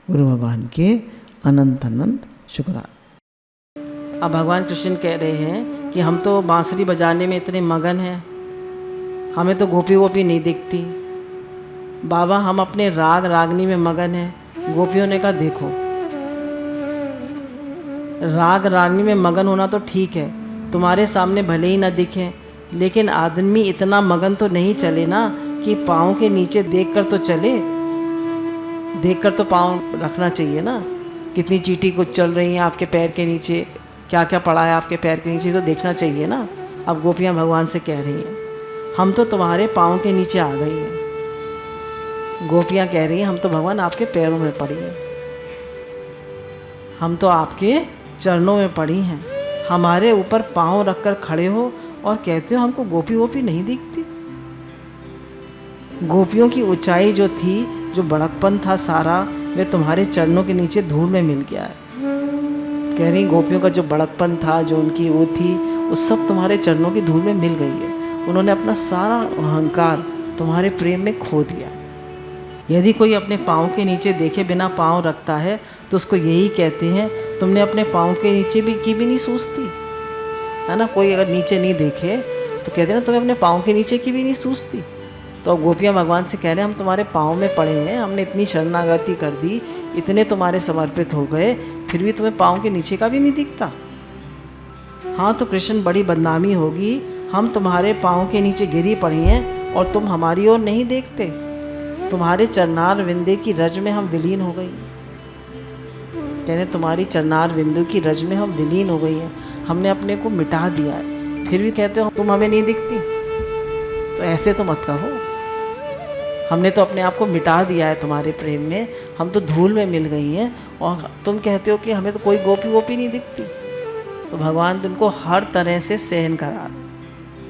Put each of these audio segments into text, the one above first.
गुरु भगवान के अनंत अनंत शुक्राना। अब भगवान कृष्ण कह रहे हैं कि हम तो बांसुरी बजाने में इतने मगन हैं, हमें तो गोपी गोपी नहीं दिखती। बाबा हम अपने राग रागनी में मगन हैं। गोपियों ने कहा देखो, राग रागनी में मगन होना तो ठीक है, तुम्हारे सामने भले ही ना दिखे, लेकिन आदमी इतना मगन तो नहीं चले ना कि पाँव के नीचे देखकर तो चले। देखकर तो पाँव रखना चाहिए ना, कितनी चींटी कुछ चल रही हैं आपके पैर के नीचे, क्या क्या पड़ा है आपके पैर के नीचे, तो देखना चाहिए ना। अब गोपियाँ भगवान से कह रही हैं हम तो तुम्हारे पाँव के नीचे आ गई हैं। गोपियाँ कह रही हैं हम तो भगवान आपके पैरों में पड़ी हैं, हम तो आपके चरणों में पड़ी हैं, हमारे ऊपर पाँव रखकर खड़े हो और कहते हो हमको गोपी गोपी नहीं दिखती। गोपियों की ऊंचाई जो थी, जो बड़कपन था सारा, वे तुम्हारे चरणों के नीचे धूल में मिल गया है। कह रही गोपियों का जो बड़कपन था, जो उनकी वो थी, वो सब तुम्हारे चरणों की धूल में मिल गई है। उन्होंने अपना सारा अहंकार तुम्हारे प्रेम में खो दिया। यदि कोई अपने पाँव के नीचे देखे बिना पाँव रखता है तो उसको यही कहते हैं तुमने अपने पाँव के नीचे भी नहीं सूझती, है ना। कोई अगर नीचे नहीं देखे तो कहते हैं ना तुम्हें अपने पाँव के नीचे की भी नहीं सूझती। तो अब गोपियाँ भगवान से कह रहे हैं हम तुम्हारे पाँव में पड़े हैं, हमने इतनी शरणागति कर दी, इतने तुम्हारे समर्पित हो गए, फिर भी तुम्हें पाँव के नीचे का भी नहीं दिखता। हाँ तो कृष्ण बड़ी बदनामी होगी, हम तुम्हारे पाँव के नीचे गिरी पड़ी हैं और तुम हमारी ओर नहीं देखते। तुम्हारे चरनार विंदे की रज में हम विलीन हो गई। कहने तुम्हारी चरनार बिंदु की रज में हम विलीन हो गई हैं, हमने अपने को मिटा दिया है, फिर भी कहते हो तुम हमें नहीं दिखती। तो ऐसे तो मत कहो, हमने तो अपने आप को मिटा दिया है तुम्हारे प्रेम में, हम तो धूल में मिल गई हैं और तुम कहते हो कि हमें तो कोई गोपी गोपी नहीं दिखती। तो भगवान तुमको हर तरह से सहन करा।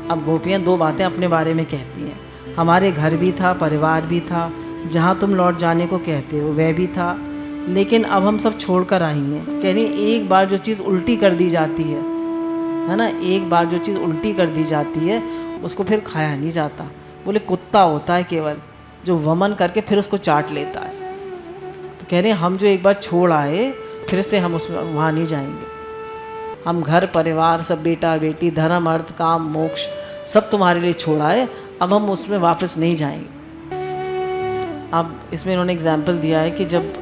अब गोपियाँ दो बातें अपने बारे में कहती हैं, हमारे घर भी था, परिवार भी था, जहाँ तुम लौट जाने को कहते हो वह भी था, लेकिन अब हम सब छोड़ कर आई हैं। कह रही एक बार जो चीज़ उल्टी कर दी जाती है ना, एक बार जो चीज़ उल्टी कर दी जाती है उसको फिर खाया नहीं जाता। बोले कुत्ता होता है केवल जो वमन करके फिर उसको चाट लेता है। तो कह रहे हैं हम जो एक बार छोड़ आए फिर से हम उसमें वहाँ नहीं जाएंगे। हम घर परिवार सब, बेटा बेटी, धर्म अर्थ काम मोक्ष सब तुम्हारे लिए छोड़ आए, अब हम उसमें वापस नहीं जाएंगे। अब इसमें इन्होंने एग्जाम्पल दिया है कि जब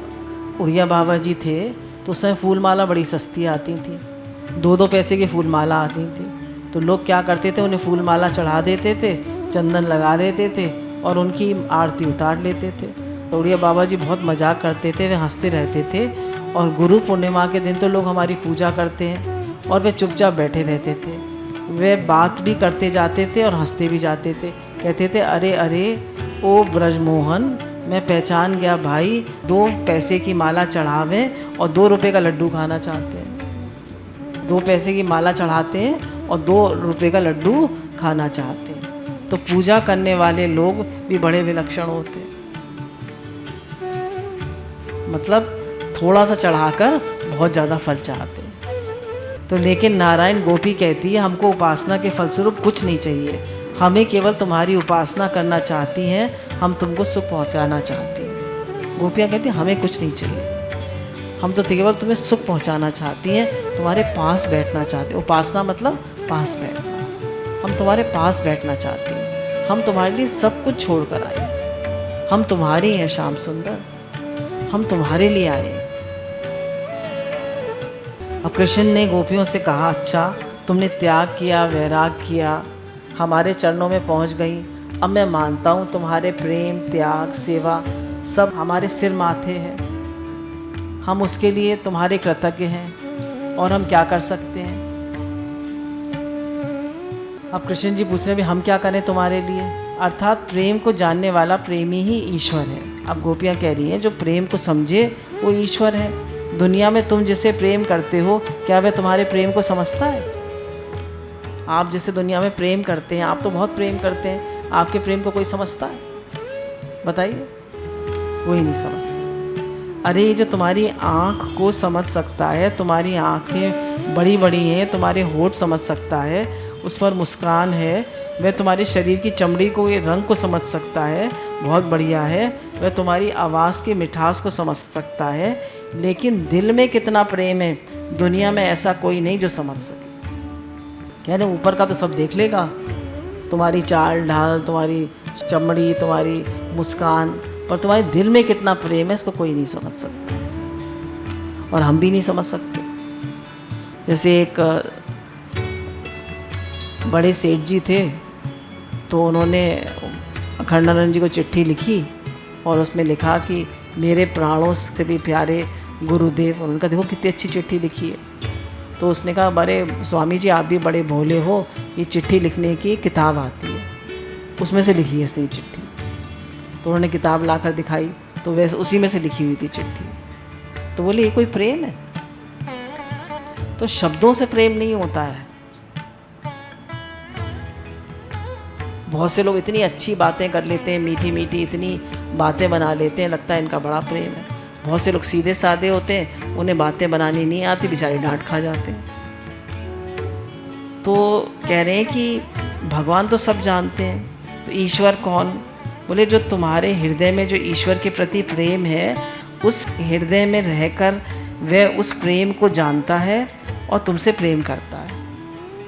उड़िया बाबा जी थे तो उस समय फूल माला बड़ी सस्ती आती थी, 2-2 पैसे की फूल माला आती थी। तो लोग क्या करते थे, उन्हें फूल माला चढ़ा देते थे, चंदन लगा देते थे और उनकी आरती उतार लेते थे। तो उड़िया बाबा जी बहुत मजाक करते थे, वे हंसते रहते थे। और गुरु पूर्णिमा के दिन तो लोग हमारी पूजा करते हैं और वे चुपचाप बैठे रहते थे। वे बात भी करते जाते थे और हंसते भी जाते थे। कहते थे अरे अरे ओ ब्रजमोहन, मैं पहचान गया भाई, 2 पैसे की माला चढ़ावे और 2 रुपये का लड्डू खाना चाहते हैं। 2 पैसे की माला चढ़ाते हैं और 2 रुपये का लड्डू खाना चाहते हैं। तो पूजा करने वाले लोग भी बड़े विलक्षण होते हैं, मतलब थोड़ा सा चढ़ाकर बहुत ज़्यादा फल चाहते हैं। तो लेकिन नारायण गोपी कहती है हमको उपासना के फलस्वरूप कुछ नहीं चाहिए, हमें केवल तुम्हारी उपासना करना चाहती हैं, हम तुमको सुख पहुंचाना चाहती हैं। गोपियाँ कहती हैं हमें कुछ नहीं चाहिए, हम तो केवल तुम्हें सुख पहुंचाना चाहती हैं, तुम्हारे पास बैठना चाहते हैं। उपासना मतलब पास बैठना, हम तुम्हारे पास बैठना चाहते हैं, हम तुम्हारे लिए सब कुछ छोड़ कर आए, हम तुम्हारी हैं श्याम सुंदर, हम तुम्हारे लिए आए। अब कृष्ण ने गोपियों से कहा अच्छा तुमने त्याग किया, वैराग किया, हमारे चरणों में पहुंच गई, अब मैं मानता हूँ तुम्हारे प्रेम त्याग सेवा सब हमारे सिर माथे है, हम उसके लिए तुम्हारे कृतज्ञ हैं और हम क्या कर सकते हैं। अब कृष्ण जी पूछ रहे हैं हम क्या करें तुम्हारे लिए, अर्थात प्रेम को जानने वाला प्रेमी ही ईश्वर है। अब गोपियाँ कह रही हैं जो प्रेम को समझे वो ईश्वर है। दुनिया में तुम जिसे प्रेम करते हो क्या वह तुम्हारे प्रेम को समझता है? आप जिसे दुनिया में प्रेम करते हैं, आप तो बहुत प्रेम करते हैं, आपके प्रेम को कोई समझता है? बताइए, कोई नहीं समझता। अरे ये जो तुम्हारी आँख को समझ सकता है, तुम्हारी आँखें बड़ी बड़ी हैं, तुम्हारे होठ समझ सकता है, उस पर मुस्कान है, वह तुम्हारे शरीर की चमड़ी को, ये रंग को समझ सकता है, बहुत बढ़िया है। वह तुम्हारी आवाज़ की मिठास को समझ सकता है, लेकिन दिल में कितना प्रेम है दुनिया में ऐसा कोई नहीं जो समझ सके। कह रहे ऊपर का तो सब देख लेगा, तुम्हारी चाल ढाल, तुम्हारी चमड़ी, तुम्हारी मुस्कान, पर तुम्हारे दिल में कितना प्रेम है इसको कोई नहीं समझ सकता, और हम भी नहीं समझ सकते। जैसे एक बड़े सेठ जी थे, तो उन्होंने अखंडानंद जी को चिट्ठी लिखी और उसमें लिखा कि मेरे प्राणों से भी प्यारे गुरुदेव। उन्होंने कहा देखो कितनी अच्छी चिट्ठी लिखी है। तो उसने कहा बड़े स्वामी जी आप भी बड़े भोले हो, ये चिट्ठी लिखने की किताब आती है, उसमें से लिखी है इसने चिट्ठी। तो उन्होंने किताब लाकर दिखाई, तो वैसे उसी में से लिखी हुई थी चिट्ठी। तो बोले ये कोई प्रेम है? तो शब्दों से प्रेम नहीं होता है। बहुत से लोग इतनी अच्छी बातें कर लेते हैं, मीठी मीठी इतनी बातें बना लेते हैं, लगता है इनका बड़ा प्रेम है। बहुत से लोग सीधे साधे होते हैं, उन्हें बातें बनानी नहीं आती, बेचारे डांट खा जाते हैं। तो कह रहे हैं कि भगवान तो सब जानते हैं, तो ईश्वर कौन? बोले जो तुम्हारे हृदय में जो ईश्वर के प्रति प्रेम है, उस हृदय में रहकर वह उस प्रेम को जानता है और तुमसे प्रेम करता है।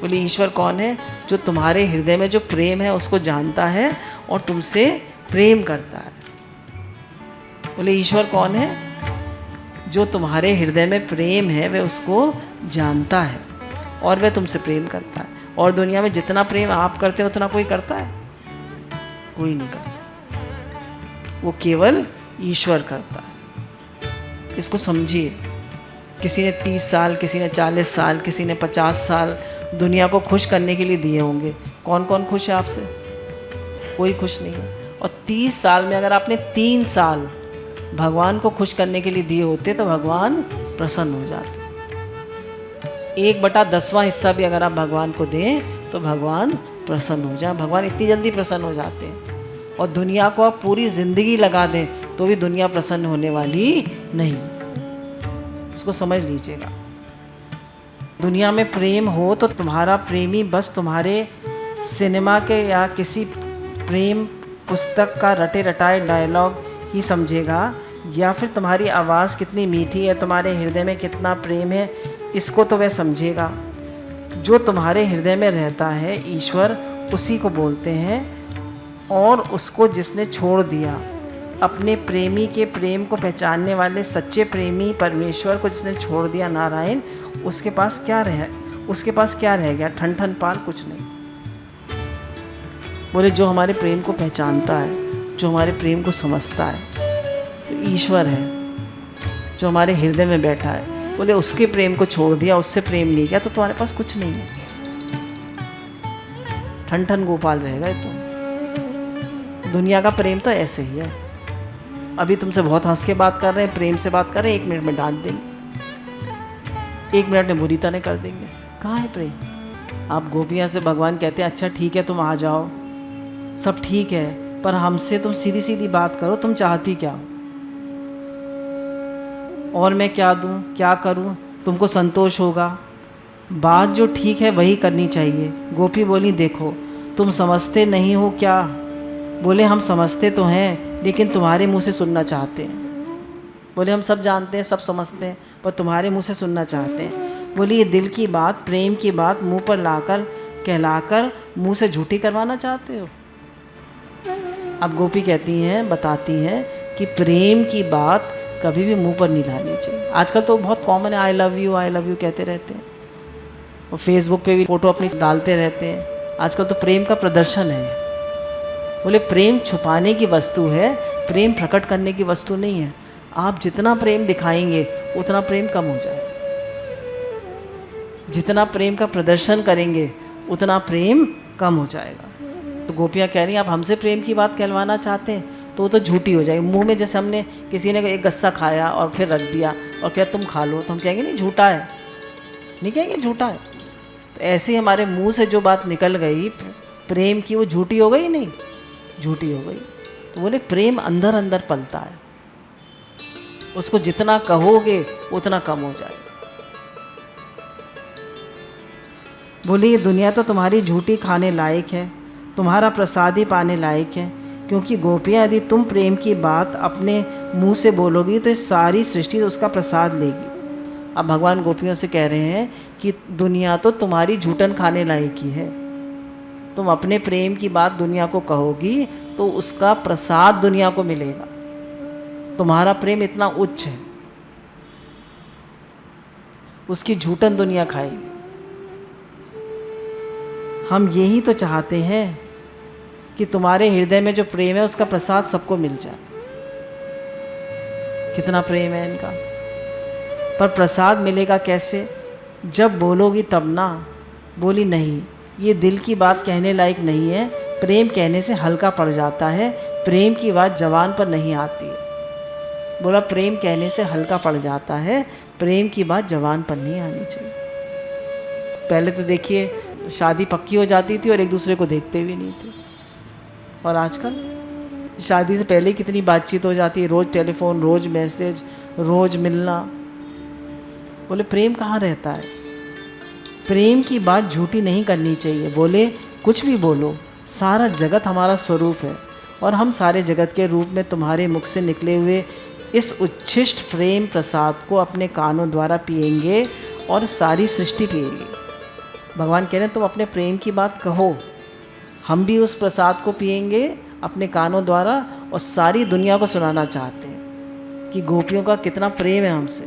बोले ईश्वर कौन है? जो तुम्हारे हृदय में जो प्रेम है उसको जानता है और तुमसे प्रेम करता है। बोले ईश्वर कौन है? जो तुम्हारे हृदय में प्रेम है वह उसको जानता है और वह तुमसे प्रेम करता है। और दुनिया में जितना प्रेम आप करते हो उतना कोई करता है? कोई नहीं करता, वो केवल ईश्वर करता है। इसको समझिए। किसी ने 30 साल, किसी ने 40 साल, किसी ने 50 साल दुनिया को खुश करने के लिए दिए होंगे। कौन कौन खुश है आपसे? कोई खुश नहीं है। और 30 साल में अगर आपने 3 साल भगवान को खुश करने के लिए दिए होते तो भगवान प्रसन्न हो जाते। 1/10वां हिस्सा भी अगर आप भगवान को दें तो भगवान प्रसन्न हो जाए। भगवान इतनी जल्दी प्रसन्न हो जाते हैं। और दुनिया को आप पूरी ज़िंदगी लगा दें तो भी दुनिया प्रसन्न होने वाली नहीं। इसको समझ लीजिएगा। दुनिया में प्रेम हो तो तुम्हारा प्रेमी बस तुम्हारे सिनेमा के या किसी प्रेम पुस्तक का रटे रटाए डायलॉग ही समझेगा, या फिर तुम्हारी आवाज़ कितनी मीठी है, तुम्हारे हृदय में कितना प्रेम है, इसको तो वह समझेगा। जो तुम्हारे हृदय में रहता है ईश्वर, उसी को बोलते हैं। और उसको जिसने छोड़ दिया, अपने प्रेमी के प्रेम को पहचानने वाले सच्चे प्रेमी परमेश्वर को जिसने छोड़ दिया, नारायण, उसके पास क्या रह गया? ठन ठन पाल, कुछ नहीं। बोले जो हमारे प्रेम को पहचानता है, जो हमारे प्रेम को समझता है, तो ईश्वर है जो हमारे हृदय में बैठा है। बोले उसके प्रेम को छोड़ दिया, उससे प्रेम नहीं किया, तो तुम्हारे पास कुछ नहीं है। ठन ठन गोपाल रहेगा तुम। दुनिया का प्रेम तो ऐसे ही है। अभी तुमसे बहुत हंस के बात कर रहे हैं, प्रेम से बात कर रहे हैं, 1 मिनट में डांट देंगे, 1 मिनट में बुरी तरह कर देंगे। कहाँ है प्रेम? आप गोपियाँ से भगवान कहते हैं अच्छा ठीक है तुम आ जाओ, सब ठीक है, पर हमसे तुम सीधी सीधी बात करो, तुम चाहती क्या हो और मैं क्या दूँ, क्या करूँ, तुमको संतोष होगा? बात जो ठीक है वही करनी चाहिए। गोपी बोली देखो तुम समझते नहीं हो क्या? बोले हम समझते तो हैं, लेकिन तुम्हारे मुंह से सुनना चाहते हैं। बोले हम सब जानते हैं, सब समझते हैं, पर तुम्हारे मुंह से सुनना चाहते हैं। बोले ये दिल की बात, प्रेम की बात मुंह पर लाकर कहलाकर मुंह से झूठी करवाना चाहते हो? अब गोपी कहती हैं, बताती हैं कि प्रेम की बात कभी भी मुंह पर नहीं लानी चाहिए। आजकल तो बहुत कॉमन है, आई लव यू कहते रहते हैं, और फेसबुक पे भी फ़ोटो अपनी डालते रहते हैं। आजकल तो प्रेम का प्रदर्शन है। बोले प्रेम छुपाने की वस्तु है, प्रेम प्रकट करने की वस्तु नहीं है। आप जितना प्रेम दिखाएंगे उतना प्रेम कम हो जाए, जितना प्रेम का प्रदर्शन करेंगे उतना प्रेम कम हो जाएगा। तो गोपियाँ कह रही हैं आप हमसे प्रेम की बात कहलवाना चाहते हैं तो वो तो झूठी हो जाएगी। मुंह में जैसे हमने किसी ने एक गस्सा खाया और फिर रख दिया और क्या तुम खा लो, तो हम कहेंगे नहीं झूठा है, नहीं कहेंगे झूठा है। तो ऐसे ही हमारे मुंह से जो बात निकल गई प्रेम की, वो झूठी हो गई? नहीं, झूठी हो गई। तो बोले प्रेम अंदर अंदर पलता है, उसको जितना कहोगे उतना कम हो जाएगा। बोले ये दुनिया तो तुम्हारी झूठी खाने लायक है, तुम्हारा प्रसाद ही पाने लायक है, क्योंकि गोपियाँ यदि तुम प्रेम की बात अपने मुंह से बोलोगी तो इस सारी सृष्टि उसका प्रसाद लेगी। अब भगवान गोपियों से कह रहे हैं कि दुनिया तो तुम्हारी झूठन खाने लायक ही है, तुम अपने प्रेम की बात दुनिया को कहोगी तो उसका प्रसाद दुनिया को मिलेगा। तुम्हारा प्रेम इतना उच्च है, उसकी झूठन दुनिया खाएगी। हम यही तो चाहते हैं कि तुम्हारे हृदय में जो प्रेम है उसका प्रसाद सबको मिल जाए। कितना प्रेम है इनका। पर प्रसाद मिलेगा कैसे? जब बोलोगी तब ना। बोली नहीं, ये दिल की बात कहने लायक नहीं है, प्रेम कहने से हल्का पड़ जाता है, प्रेम की बात जवान पर नहीं आती। बोला प्रेम कहने से हल्का पड़ जाता है, प्रेम की बात जवान पर नहीं आनी चाहिए। पहले तो देखिए शादी पक्की हो जाती थी और एक दूसरे को देखते भी नहीं थे, और आजकल शादी से पहले कितनी बातचीत हो जाती है, रोज़ टेलीफोन, रोज़ मैसेज, रोज़ मिलना। बोले प्रेम कहाँ रहता है? प्रेम की बात झूठी नहीं करनी चाहिए। बोले कुछ भी बोलो, सारा जगत हमारा स्वरूप है और हम सारे जगत के रूप में तुम्हारे मुख से निकले हुए इस उच्छिष्ट प्रेम प्रसाद को अपने कानों द्वारा पिएंगे और सारी सृष्टि पिएगी। भगवान कह रहे हैं तुम अपने प्रेम की बात कहो, हम भी उस प्रसाद को पिएंगे अपने कानों द्वारा और सारी दुनिया को सुनाना चाहते हैं कि गोपियों का कितना प्रेम है हमसे।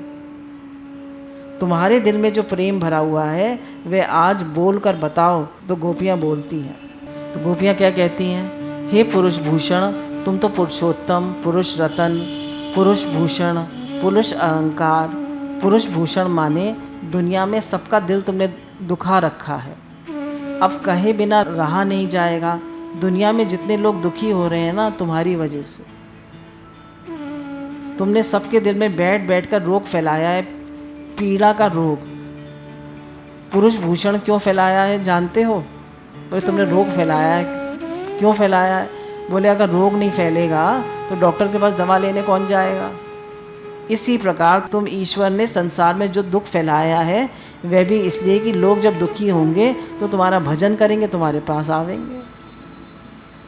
तुम्हारे दिल में जो प्रेम भरा हुआ है वह आज बोल कर बताओ। तो गोपियाँ बोलती हैं। तो गोपियाँ क्या कहती हैं? हे पुरुष भूषण, तुम तो पुरुषोत्तम, पुरुष रतन, पुरुष भूषण, पुरुष अहंकार। पुरुष भूषण माने दुनिया में सबका दिल तुमने दुखा रखा है, अब कहे बिना रहा नहीं जाएगा। दुनिया में जितने लोग दुखी हो रहे हैं ना तुम्हारी वजह से, तुमने सबके दिल में बैठ बैठ कर रोग फैलाया है, पीड़ा का रोग। पुरुष भूषण क्यों फैलाया है जानते हो? बोले तुमने रोग फैलाया है। क्यों फैलाया है? बोले अगर रोग नहीं फैलेगा तो डॉक्टर के पास दवा लेने कौन जाएगा। इसी प्रकार तुम ईश्वर ने संसार में जो दुख फैलाया है वह भी इसलिए कि लोग जब दुखी होंगे तो तुम्हारा भजन करेंगे, तुम्हारे पास आवेंगे।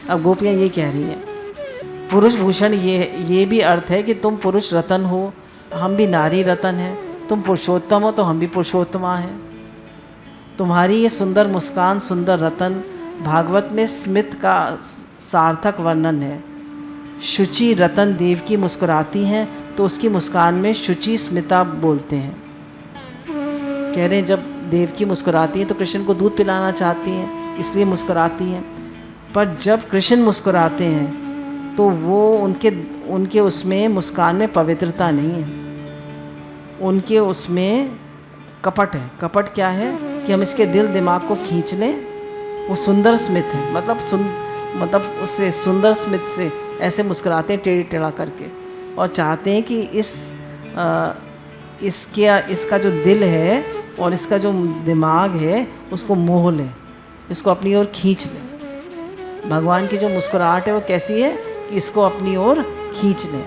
अब गोपियाँ ये कह रही हैं पुरुष भूषण ये भी अर्थ है कि तुम पुरुष रतन हो, हम भी नारी रतन हैं। तुम पुरुषोत्तम हो तो हम भी पुरुषोत्तमा हैं। तुम्हारी ये सुंदर मुस्कान, सुंदर रतन भागवत में स्मित का सार्थक वर्णन है। शुचि रतन देव की मुस्कुराती हैं तो उसकी मुस्कान में शुचि स्मिता बोलते हैं। कह रहे हैं जब देव की मुस्कुराती हैं तो कृष्ण को दूध पिलाना चाहती हैं, इसलिए मुस्कुराती हैं। पर जब कृष्ण मुस्कुराते हैं तो वो उनके उसमें मुस्कान में पवित्रता नहीं है, उनके उसमें कपट है। कपट क्या है कि हम इसके दिल दिमाग को खींच लें। वो सुंदर स्मित है, मतलब उससे सुंदर स्मित से ऐसे मुस्कुराते हैं टेढ़ी टेढ़ा करके, और चाहते हैं कि इसका जो दिल है और इसका जो दिमाग है उसको मोह लें, इसको अपनी ओर खींच लें। भगवान की जो मुस्कुराहट है वो कैसी है कि इसको अपनी ओर खींच लें,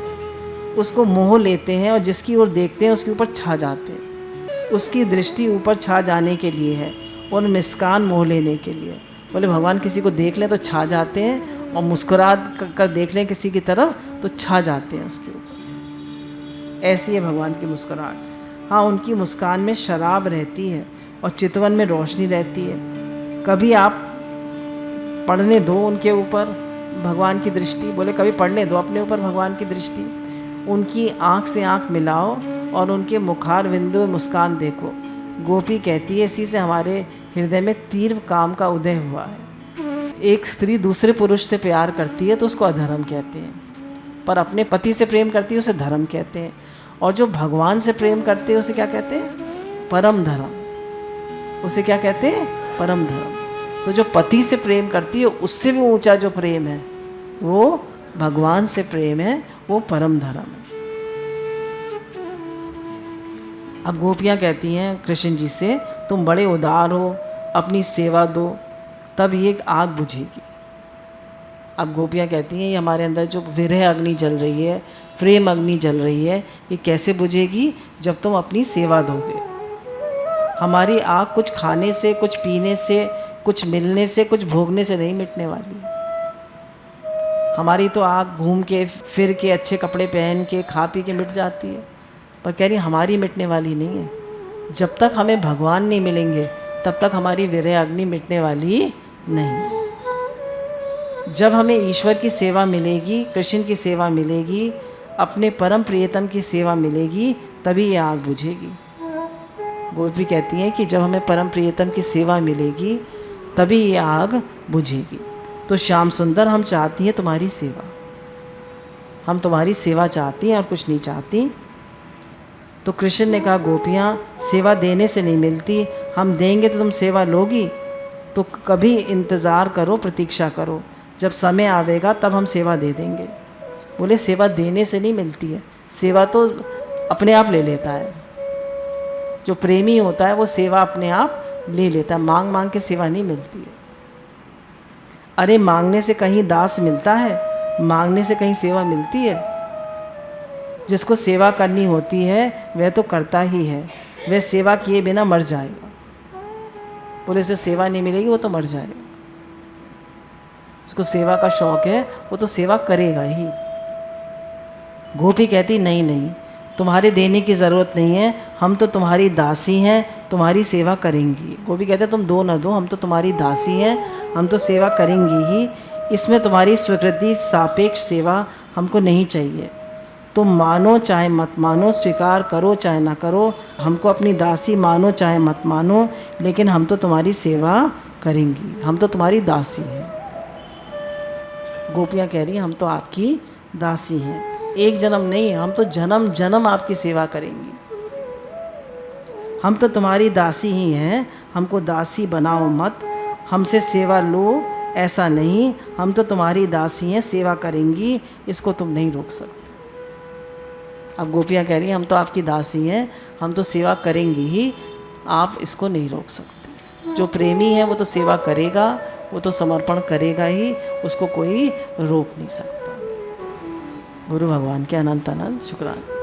उसको मोह लेते हैं और जिसकी ओर देखते हैं उसके ऊपर छा जाते हैं। उसकी दृष्टि ऊपर छा जाने के लिए है और मुस्कान मोह लेने के लिए। बोले भगवान किसी को देख लें तो छा जाते हैं और मुस्कुरा कर देख लें किसी की तरफ तो छा जाते हैं उसके ऊपर। ऐसी है भगवान की मुस्कुराहट। हाँ, उनकी मुस्कान में शराब रहती है और चितवन में रोशनी रहती है। कभी आप पढ़ने दो उनके ऊपर भगवान की दृष्टि। बोले कभी पढ़ने दो अपने ऊपर भगवान की दृष्टि। उनकी आँख से आँख मिलाओ और उनके मुखार बिंदु में मुस्कान देखो। गोपी कहती है इसी से हमारे हृदय में तीव्र काम का उदय हुआ है। एक स्त्री दूसरे पुरुष से प्यार करती है तो उसको अधर्म कहते हैं, पर अपने पति से प्रेम करती है उसे धर्म कहते हैं। और जो भगवान से प्रेम करते हैं उसे क्या कहते हैं? परम धर्म। उसे क्या कहते हैं? परम धर्म। तो जो पति से प्रेम करती है उससे भी ऊंचा जो प्रेम है वो भगवान से प्रेम है, वो परम धर्म है। अब गोपियाँ कहती हैं कृष्ण जी से तुम बड़े उदार हो, अपनी सेवा दो तब ये आग बुझेगी। अब गोपियाँ कहती हैं ये हमारे अंदर जो विरह अग्नि जल रही है, प्रेम अग्नि जल रही है, ये कैसे बुझेगी? जब तुम अपनी सेवा दोगे। हमारी आग कुछ खाने से, कुछ पीने से, कुछ मिलने से, कुछ भोगने से नहीं मिटने वाली। हमारी तो आग घूम के, फिर के, अच्छे कपड़े पहन के, खा पी के मिट जाती है, पर कह रही हमारी मिटने वाली नहीं है। जब तक हमें भगवान नहीं मिलेंगे तब तक हमारी वीर्य अग्नि मिटने वाली नहीं। जब हमें ईश्वर की सेवा मिलेगी, कृष्ण की सेवा मिलेगी, अपने परम प्रियतम की सेवा मिलेगी, तभी ये आग बुझेगी। गोपी कहती हैं कि जब हमें परम प्रियतम की सेवा मिलेगी तभी ये आग बुझेगी। तो श्याम सुंदर, हम चाहती हैं तुम्हारी सेवा, हम तुम्हारी सेवा चाहती हैं और कुछ नहीं चाहती। तो कृष्ण ने कहा, गोपियाँ, सेवा देने से नहीं मिलती, हम देंगे तो तुम सेवा लोगी, तो कभी इंतज़ार करो, प्रतीक्षा करो, जब समय आवेगा तब हम सेवा दे देंगे। बोले सेवा देने से नहीं मिलती है, सेवा तो अपने आप ले लेता है। जो प्रेमी होता है वो सेवा अपने आप ले लेता है, मांग मांग के सेवा नहीं मिलती है। अरे मांगने से कहीं दास मिलता है, मांगने से कहीं सेवा मिलती है। जिसको सेवा करनी होती है वह तो करता ही है, वह सेवा किए बिना मर जाएगा। बोले उसे सेवा नहीं मिलेगी, वो तो मर जाएगा। उसको सेवा का शौक है, वो तो सेवा करेगा ही। गोपी कहती नहीं नहीं, तुम्हारे देने की ज़रूरत नहीं है, हम तो तुम्हारी दासी हैं, तुम्हारी सेवा करेंगी। गोपी कहते तुम दो ना दो, हम तो तुम्हारी दासी हैं, हम तो सेवा करेंगी ही। इसमें तुम्हारी स्वीकृति सापेक्ष सेवा हमको नहीं चाहिए। तुम मानो चाहे मत मानो, स्वीकार करो चाहे ना करो, हमको अपनी दासी मानो चाहे मत मानो, लेकिन हम तो तुम्हारी सेवा करेंगी, हम तो तुम्हारी दासी हैं। गोपियाँ कह रही हैं हम तो आपकी दासी हैं, एक जन्म नहीं, हम तो जन्म जन्म आपकी सेवा करेंगी। हम तो तुम्हारी दासी ही हैं, हमको दासी बनाओ मत, हमसे सेवा लो ऐसा नहीं, हम तो तुम्हारी दासी हैं, सेवा करेंगी, इसको तुम नहीं रोक सकते। अब गोपियाँ कह रही हैं हम तो आपकी दासी हैं, हम तो सेवा करेंगी ही, आप इसको नहीं रोक सकते। जो प्रेमी है वो तो सेवा करेगा, वो तो समर्पण करेगा ही, उसको कोई रोक नहीं सकता। गुरु भगवान के अनंत अनंत शुक्राना।